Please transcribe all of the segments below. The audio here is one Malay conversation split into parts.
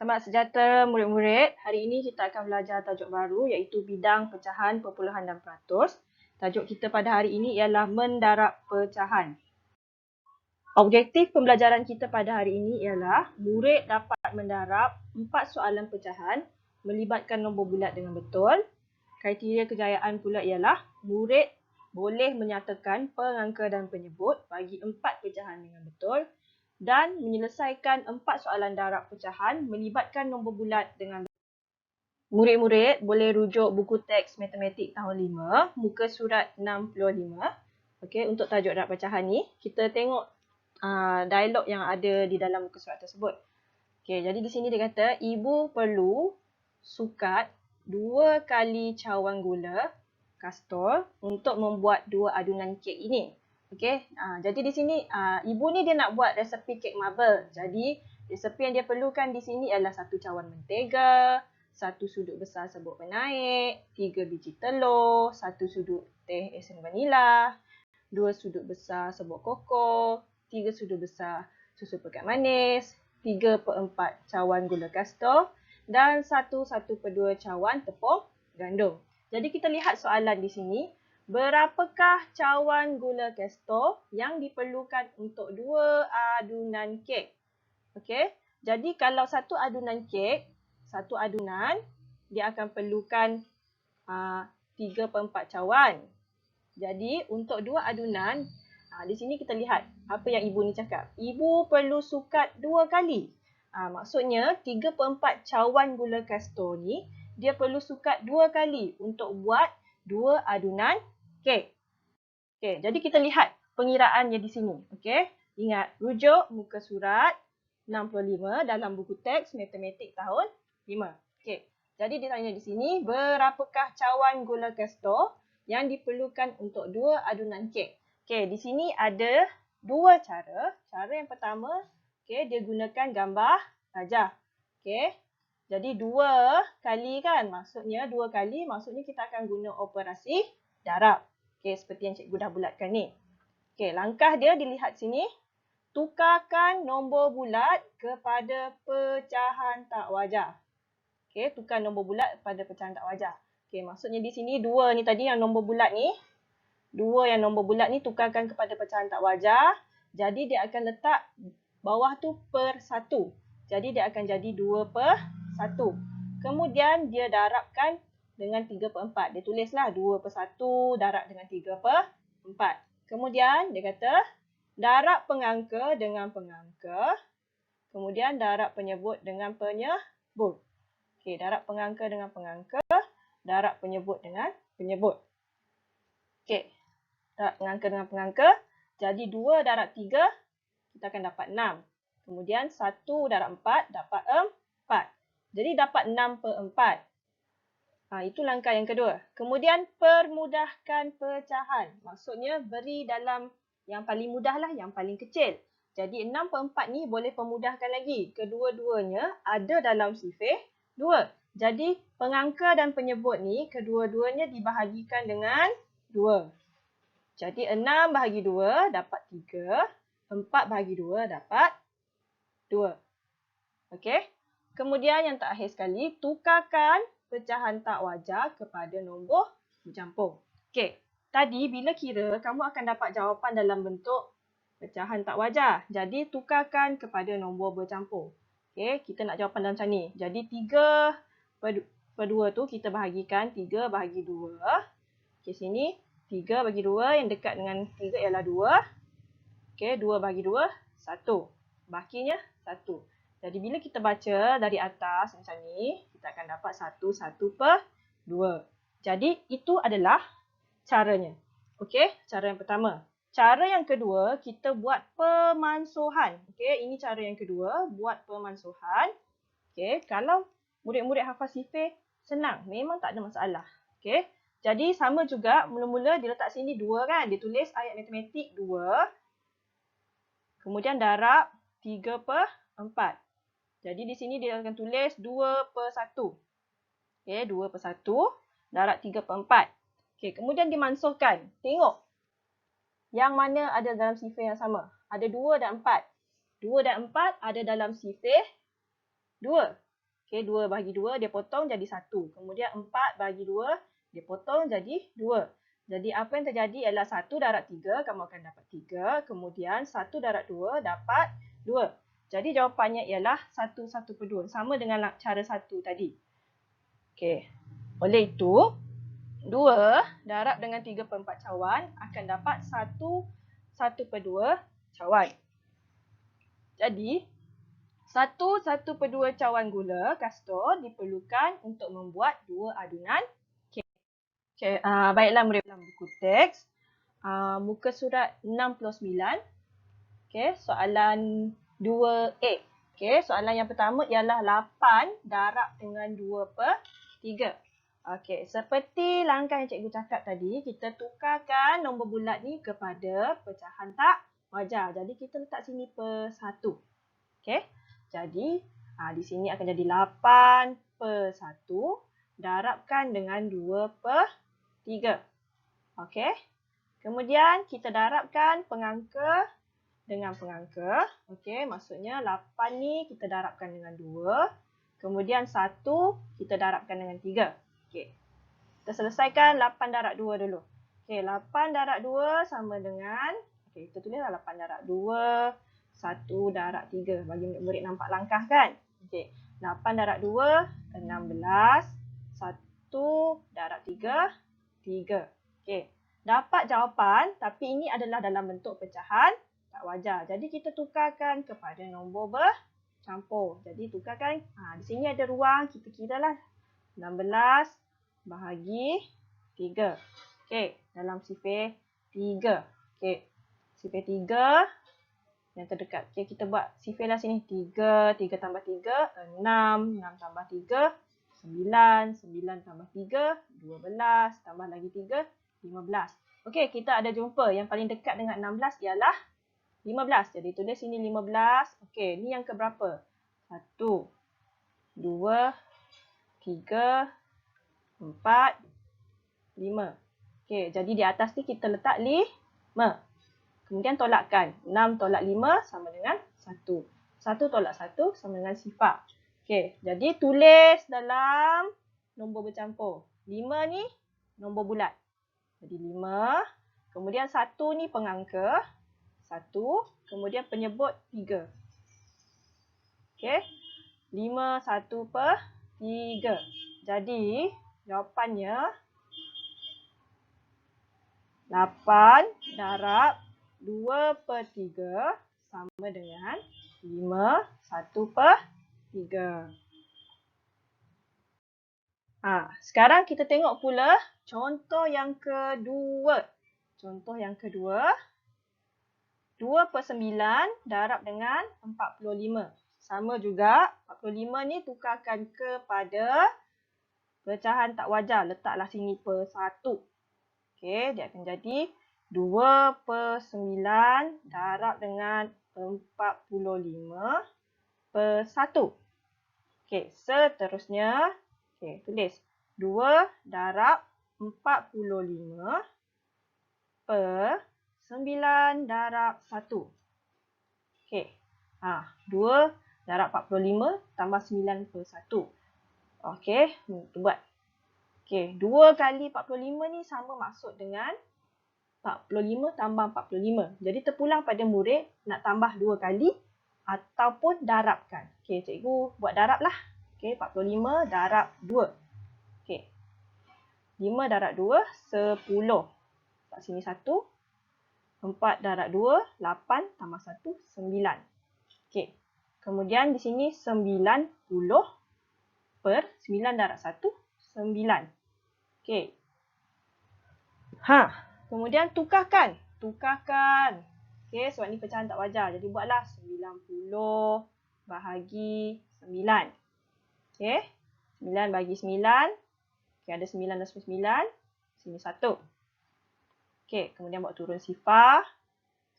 Selamat sejahtera murid-murid. Hari ini kita akan belajar tajuk baru iaitu bidang pecahan, perpuluhan dan peratus. Tajuk kita pada hari ini ialah mendarab pecahan. Objektif pembelajaran kita pada hari ini ialah murid dapat mendarab 4 soalan pecahan melibatkan nombor bulat dengan betul. Kriteria kejayaan pula ialah murid boleh menyatakan pengangka dan penyebut bagi 4 pecahan dengan betul dan menyelesaikan 4 soalan darab pecahan melibatkan nombor bulat dengan betul. Murid-murid boleh rujuk buku teks matematik tahun 5, muka surat 65. Okey, untuk tajuk darab pecahan ni, kita tengok dialog yang ada di dalam muka surat tersebut. Okey, jadi di sini dia kata, ibu perlu sukat 2 kali cawan gula kastor untuk membuat 2 adunan kek ini. Okey, jadi di sini ibu ni dia nak buat resepi kek marble. Jadi resepi yang dia perlukan di sini adalah 1 cawan mentega, 1 sudut besar serbuk penaik, 3 biji telur, 1 sudut teh esen vanila, 2 sudut besar serbuk koko, 3 sudut besar susu pekat manis, 3/4 cawan gula kastor dan 1/2 cawan tepung gandum. Jadi kita lihat soalan di sini. Berapakah cawan gula kastor yang diperlukan untuk 2 adunan kek? Okey. Jadi kalau 1 adunan kek, 1 adunan dia akan perlukan 3/4 cawan. Jadi untuk 2 adunan, di sini kita lihat apa yang ibu ni cakap. Ibu perlu sukat 2 kali. Maksudnya 3/4 cawan gula kastor ni dia perlu sukat 2 kali untuk buat 2 adunan kek. Okey, jadi kita lihat pengiraannya di sini. Okey, ingat rujuk muka surat 65 dalam buku teks matematik tahun 5. Okey, jadi dia tanya di sini, berapakah cawan gula kastor yang diperlukan untuk 2 adunan kek? Okey, di sini ada 2 cara. Cara yang pertama, okey, dia gunakan gambar rajah. Okey, jadi 2 kali kan? Maksudnya 2 kali, maksudnya kita akan guna operasi darab. Okey, seperti yang cikgu dah bulatkan ni. Okey, langkah dia dilihat sini. Tukarkan nombor bulat kepada pecahan tak wajar. Okey, tukar nombor bulat pada pecahan tak wajar. Okey, maksudnya di sini 2 ni tadi yang nombor bulat ni. 2 yang nombor bulat ni tukarkan kepada pecahan tak wajar. Jadi dia akan letak bawah tu per 1. Jadi dia akan jadi 2/1. Kemudian dia darabkan dengan 3/4. Dia tulislah 2/1 darab dengan 3/4. Kemudian dia kata darab pengangka dengan pengangka. Kemudian darab penyebut dengan penyebut. Okey, darab pengangka dengan pengangka. Darab penyebut dengan penyebut. Okey, darab pengangka dengan pengangka. Jadi 2 darab 3, kita akan dapat 6. Kemudian 1 darab 4 dapat 4. Jadi dapat 6/4. Itu langkah yang kedua. Kemudian permudahkan pecahan. Maksudnya beri dalam yang paling mudah lah, yang paling kecil. Jadi 6/4 ni boleh pemudahkan lagi. Kedua-duanya ada dalam sifir 2. Jadi pengangka dan penyebut ni kedua-duanya dibahagikan dengan 2. Jadi 6 bahagi 2 dapat 3. 4 bahagi 2 dapat 2. Okey. Kemudian yang terakhir sekali, tukarkan pecahan tak wajar kepada nombor bercampur. Okey. Tadi bila kira, kamu akan dapat jawapan dalam bentuk pecahan tak wajar. Jadi tukarkan kepada nombor bercampur. Okey, kita nak jawapan dalam macam ni. Jadi 3/2 tu kita bahagikan 3 bahagi 2. Okey, sini 3 bagi 2, yang dekat dengan 3 ialah 2. Okey, 2 bahagi 2, 1. Bakinya 1. Jadi bila kita baca dari atas macam ni, kita akan dapat 1/2. Jadi itu adalah caranya. Okey, cara yang pertama. Cara yang kedua, kita buat pemansuhan. Okey, ini cara yang kedua, buat pemansuhan. Okey, kalau murid-murid hafal sifir, senang. Memang tak ada masalah. Okey, jadi sama juga, mula-mula dia letak sini 2 kan. Dia tulis ayat matematik 2. Kemudian darab 3/4. Jadi di sini dia akan tulis 2/1. Okey, 2/1 darab 3/4. Okey, kemudian dimansuhkan. Tengok. Yang mana ada dalam sifir yang sama? Ada 2 dan 4. 2 dan 4 ada dalam sifir 2. Okey, 2 bahagi 2 dia potong jadi 1. Kemudian 4 bahagi 2 dia potong jadi 2. Jadi apa yang terjadi ialah 1 darab 3 kamu akan dapat 3. Kemudian 1 darab 2 dapat 2. Jadi jawapannya ialah 1/2. Sama dengan cara 1 tadi. Okey. Oleh itu, 2 darab dengan 3/4 cawan akan dapat 1/2 cawan. Jadi, 1/2 cawan gula kastor diperlukan untuk membuat 2 adunan kek. Okay, baiklah murid dalam buku teks. Muka surat 69. Okay, soalan 2A. Okay, soalan yang pertama ialah 8 darab dengan 2/3. Okey, seperti langkah yang cikgu cakap tadi, kita tukarkan nombor bulat ni kepada pecahan tak wajar. Jadi kita letak sini per 1. Okey. Jadi di sini akan jadi 8/1 darabkan dengan 2/3. Okey. Kemudian kita darabkan pengangka dengan pengangka. Okey, maksudnya 8 ni kita darabkan dengan 2. Kemudian 1 kita darabkan dengan 3. Okey. Kita selesaikan 8 darab 2 dulu. Okey, 8 darab 2 sama dengan, okey, kita tulislah 8 darab 2, 1 darab 3. Bagi murid nampak langkah kan? Okey, 8 darab 2, 16. 1 darab 3, 3. Okey, dapat jawapan tapi ini adalah dalam bentuk pecahan tak wajar. Jadi kita tukarkan kepada nombor bercampur. Jadi tukarkan, di sini ada ruang, kita kiralah 16 bahagi 3. Okey, dalam sifir 3. Okey, sifir 3 yang terdekat. Okey, kita buat sifirlah sini. 3, 3 tambah 3, 6. 6 tambah 3, 9. 9 tambah 3, 12. Tambah lagi 3, 15. Okey, kita ada jumpa. Yang paling dekat dengan 16 ialah 15. Jadi tulis sini 15. Okey, ni yang keberapa? 1, 2, 3, 4, 5. Okey, jadi di atas ni kita letak 5. Kemudian tolakkan. 6 tolak 5 sama dengan 1. 1 tolak 1 sama dengan sifar. Okey, jadi tulis dalam nombor bercampur. 5 ni nombor bulat. Jadi 5. Kemudian 1 ni pengangka. 1. Kemudian penyebut 3. Okey. 5, 1/3. Jadi, jawapannya 8 darab 2/3 sama dengan 5, 1/3. Sekarang kita tengok pula contoh yang kedua. Contoh yang kedua, 2/9 darab dengan 45. Sama juga, 45 ni tukarkan kepada pecahan tak wajar. Letaklah sini per 1. Okey, dia akan jadi 2/9 darab dengan 45/1. Okey, seterusnya, okey, tulis 2 darab 45/9 darab 1. Okey, 2 darab 45 tambah 9/1. Okey, kita buat. Okey, 2 kali 45 ni sama maksud dengan 45 tambah 45. Jadi terpulang pada murid nak tambah 2 kali ataupun darabkan. Okey, cikgu buat darab lah. Okey, 45 darab 2. Okey, 5 darab 2, 10. Letak sini 1. 4 darab 2, 8 tambah 1, 9. Okey, kemudian di sini 90/9 darab 1, 9. Okey. Kemudian tukarkan. Tukarkan. Okey, sebab ni pecahan tak wajar. Jadi buatlah 90 bahagi 9. Okey. 9 bahagi 9. Okey, ada 9 dan 9. Sini 1. Okey, kemudian buat turun sifar.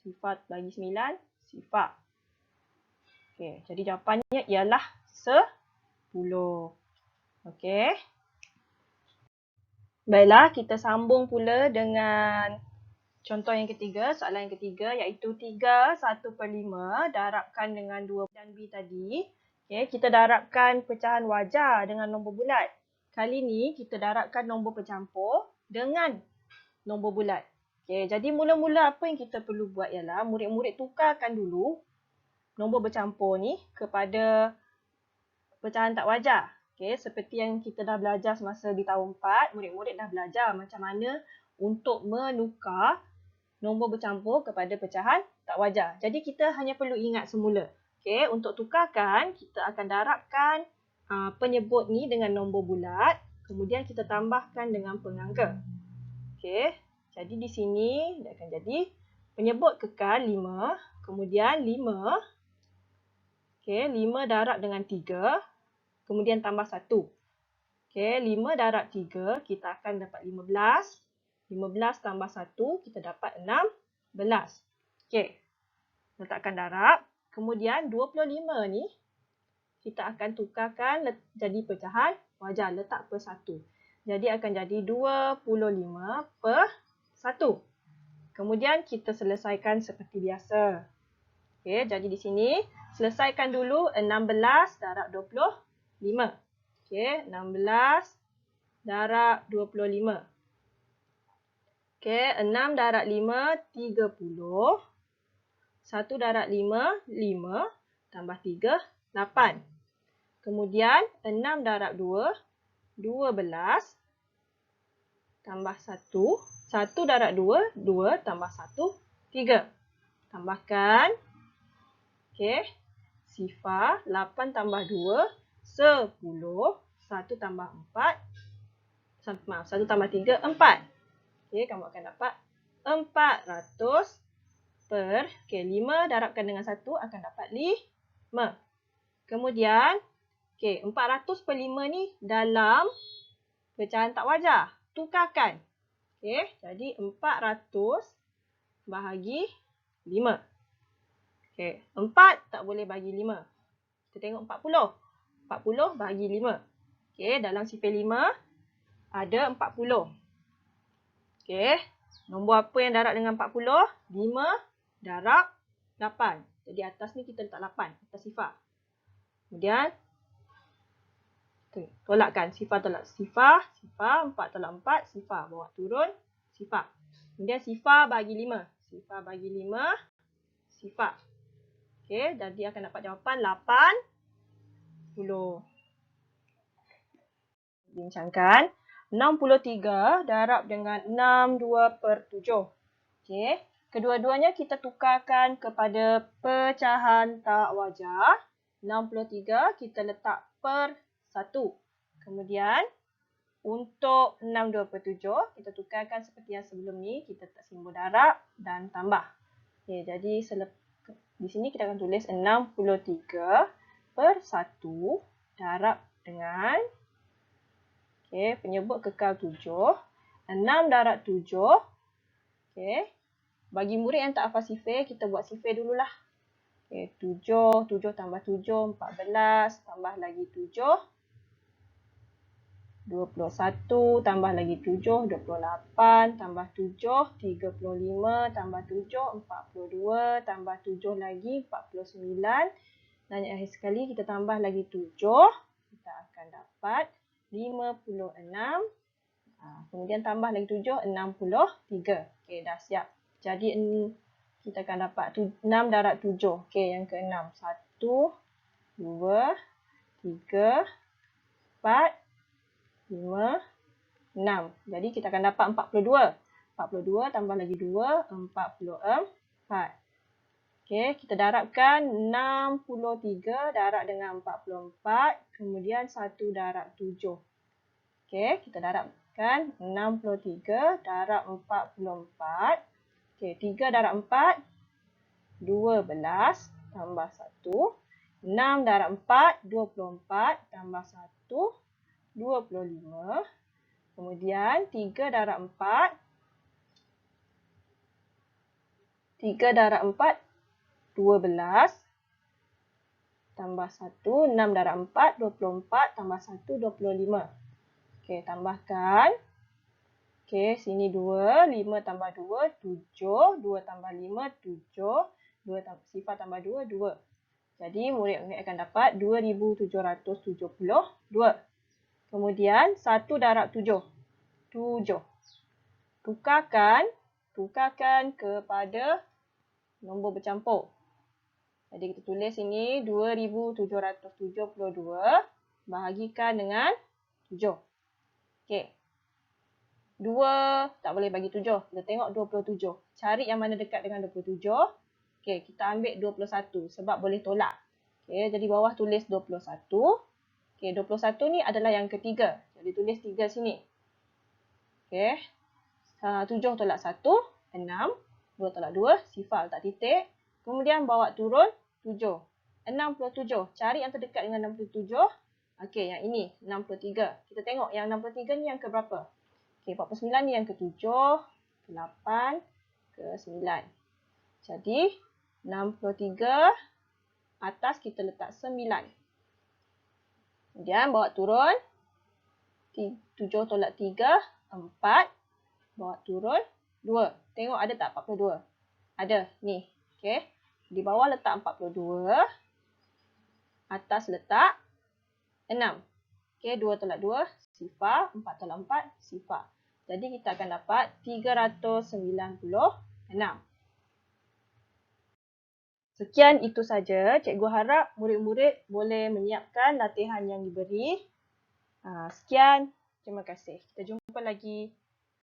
Sifar bagi 9, sifar. Okey, jadi jawapannya ialah 10. Okey. Baiklah, kita sambung pula dengan contoh yang ketiga, soalan yang ketiga iaitu 3/1/5 darabkan dengan 2 dan B tadi. Okay, kita darabkan pecahan wajar dengan nombor bulat. Kali ni kita darabkan nombor bercampur dengan nombor bulat. Okay, jadi mula-mula apa yang kita perlu buat ialah murid-murid tukarkan dulu nombor bercampur ni kepada pecahan tak wajar. Okay, seperti yang kita dah belajar semasa di tahun 4, murid-murid dah belajar macam mana untuk menukar nombor bercampur kepada pecahan tak wajar. Jadi kita hanya perlu ingat semula. Okay, untuk tukarkan, kita akan darabkan penyebut ni dengan nombor bulat. Kemudian kita tambahkan dengan pengangka. Okay, jadi di sini dia akan jadi penyebut kekal 5. Kemudian 5. Okay, 5 darab dengan 3. Kemudian tambah 1. Okay, 5 darab 3, kita akan dapat 15. 15 tambah 1, kita dapat 16. Okay, letakkan darab. Kemudian 25 ni, kita akan tukarkan jadi pecahan wajar, letak per 1. Jadi akan jadi 25 per 1. Kemudian kita selesaikan seperti biasa. Okay, jadi di sini, selesaikan dulu 16 darab 25. Okay, 16 darab 25. Okay, 6 darab 5, 30. 1 darab 5, 5. Tambah 3, 8. Kemudian 6 darab 2, 12. Tambah 1. 1 darab 2, 2. Tambah 1, 3. Tambahkan. Okay. Sifar 8 tambah 2, 10. 1 tambah 4. 1 tambah 3, 4. Okay, kamu akan dapat 400 per, okay, 5 darabkan dengan 1 akan dapat 5. Kemudian, okay, 400 per 5 ni dalam pecahan tak wajar. Tukarkan. Okay, jadi 400 bahagi 5. Okay, 4 tak boleh bagi 5. Kita tengok 40. 40 bahagi 5. Okay, dalam sifar 5 ada 40. Okay, nombor apa yang darab dengan 40? 5 darab 8. Jadi atas ni kita letak 8. Atas sifar. Kemudian, tolakkan. Sifar tolak sifar. Sifar. 4 tolak 4. Sifar. Bawa turun. Sifar. Kemudian sifar bagi 5. Sifar bagi 5. Sifar. Okay, jadi akan dapat jawapan 80. Bincangkan. 63 darab dengan 62 per 7. Okay. Kedua-duanya kita tukarkan kepada pecahan tak wajar. 63 kita letak per 1. Kemudian untuk 62 per 7 kita tukarkan seperti yang sebelum ni. Kita letak simbol darab dan tambah. Okay, jadi di sini kita akan tulis 63 per 1 darab dengan, okay, penyebut kekal 7. 6 darab 7. Okay. Bagi murid yang tak hafal sifar, kita buat sifar dululah. Okay, 7. 7 tambah 7, 14. Tambah lagi 7. 21. Tambah lagi 7, 28. Tambah 7, 35. Tambah 7, 42. Tambah 7 lagi, 49. Dan yang akhir sekali, kita tambah lagi 7. Kita akan dapat 56. Kemudian tambah lagi 7, 63. Okay, dah siap. Jadi kita akan dapat 6 darab 7. Okay, yang ke-6. 1, 2, 3, 4, 5, 6. Jadi kita akan dapat 42. 42 tambah lagi 2, 44. Okay, kita darabkan 63 darab dengan 44. Kemudian 1 darab 7. Okay, kita darabkan 63 darab 44. Okay, 3 darab 4, 12 tambah 1. 6 darab 4, 24 tambah 1, 25. Kemudian 3 darab 4, 3 darab 4, 12 tambah 1. 6 darab 4, 24 tambah 1, 25. Okay, tambahkan. Okay, sini 2. 5 tambah 2, 7. 2 tambah 5, 7. 2 sifar tambah 2, 2. Jadi murid-murid akan dapat 2772. Kemudian 1 darab 7. 7. Tukarkan kepada nombor bercampur. Jadi kita tulis sini 2772 bahagikan dengan 7. Okey. 2 tak boleh bagi 7. Kita tengok 27. Cari yang mana dekat dengan 27. Okey, kita ambil 21 sebab boleh tolak. Okey, jadi bawah tulis 21. Okey, 21 ni adalah yang ketiga. Jadi tulis 3 sini. Okey. 7 tolak 1, 6. 2 tolak 2, sifar letak titik. Kemudian bawa turun 7. 67. Cari yang terdekat dengan 67. Okey, yang ini 63. Kita tengok yang 63 ni yang ke berapa? Okey, 49 ni yang ke-7, ke-8, ke-9. Jadi 63 atas kita letak 9. Kemudian bawa turun 7 tolak 3, 4. Bawa turun 2. Tengok ada tak 42? Ada. Ni. Okey. Di bawah letak 42. Atas letak 6. Okey. 2 tolak 2. Sifar. 4 tolak 4. Sifar. Jadi kita akan dapat 396. Sekian itu saja. Cikgu harap murid-murid boleh menyiapkan latihan yang diberi. Sekian. Terima kasih. Kita jumpa lagi.